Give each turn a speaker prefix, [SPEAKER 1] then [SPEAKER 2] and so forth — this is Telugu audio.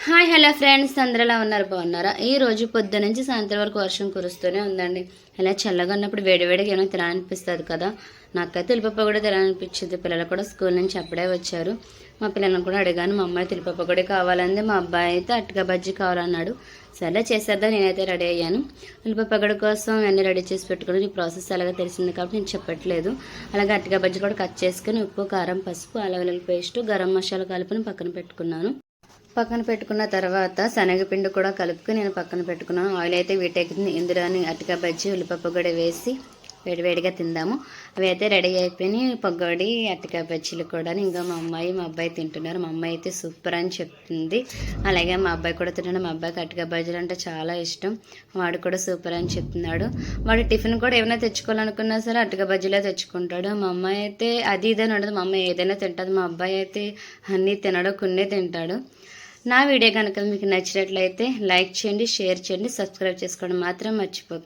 [SPEAKER 1] హాయ్ హలో ఫ్రెండ్స్, అందరూ ఎలా ఉన్నారు? బాగున్నారా? ఈ రోజు పొద్దు నుంచి సాయంత్రం వరకు వర్షం కురుస్తూనే ఉందండి. ఇలా చల్లగా ఉన్నప్పుడు వేడివేడిగా ఏమైనా తినాలనిపిస్తుంది కదా. నాకైతే ఉల్లిపప్పు కూడా తినాలనిపించింది. పిల్లలు కూడా స్కూల్ నుంచి అప్పుడే వచ్చారు. మా పిల్లలను కూడా అడిగాను. మా అమ్మాయి ఉల్లిపప్పు కూడా కావాలంది, మా అబ్బాయి అయితే అట్టుగా బజ్జీ కావాలన్నాడు. సరే చేసేద్దాం, నేనైతే రెడీ అయ్యాను. ఉల్లిపప్పు కోసం అన్నీ రెడీ చేసి పెట్టుకుని ఈ ప్రాసెస్ అలాగే తెలిసింది కాబట్టి నేను చెప్పట్లేదు. అలాగే అట్టుగా బజ్జీ కూడా కట్ చేసుకుని ఉప్పు, కారం, పసుపు, అల్లం వెల్లుల్లి పేస్ట్, గరం మసాలా కలుపుని పక్కన పెట్టుకున్నాను. పక్కన పెట్టుకున్న తర్వాత శనగపిండి కూడా కలుపుకొని నేను పక్కన పెట్టుకున్నాను. ఆయిల్ అయితే వీటెక్కింది. ఇందులోని అటుక బజ్జీ ఉల్లిపప్పు కూడా వేసి వేడివేడిగా తిందాము. అవి అయితే రెడీ అయిపోయినాయి. పకోడీ అటుక బజ్జీలు కూడా ఇంకా మా అమ్మాయి మా అబ్బాయి తింటున్నారు. మా అమ్మాయి అయితే సూపర్ అని చెప్తుంది. అలాగే మా అబ్బాయి కూడా తింటున్నాడు. మా అబ్బాయికి అటుక బజ్జీలు అంటే చాలా ఇష్టం. వాడు కూడా సూపర్ అని చెప్తున్నాడు. వాడు టిఫిన్ కూడా ఏమైనా తెచ్చుకోవాలనుకున్నా సరే అటుక బజ్జీలే తెచ్చుకుంటాడు. మా అమ్మాయి అయితే అది ఇదే ఉండదు. మా అమ్మాయి ఏదైనా తింటుంది. మా అబ్బాయి అయితే అన్నీ తినడు, కొన్నే తింటాడు. నా వీడియో కనుక మీకు నచ్చినట్లయితే లైక్ చేయండి, షేర్ చేయండి, సబ్స్క్రైబ్ చేసుకోవడం మాత్రం మర్చిపోకండి.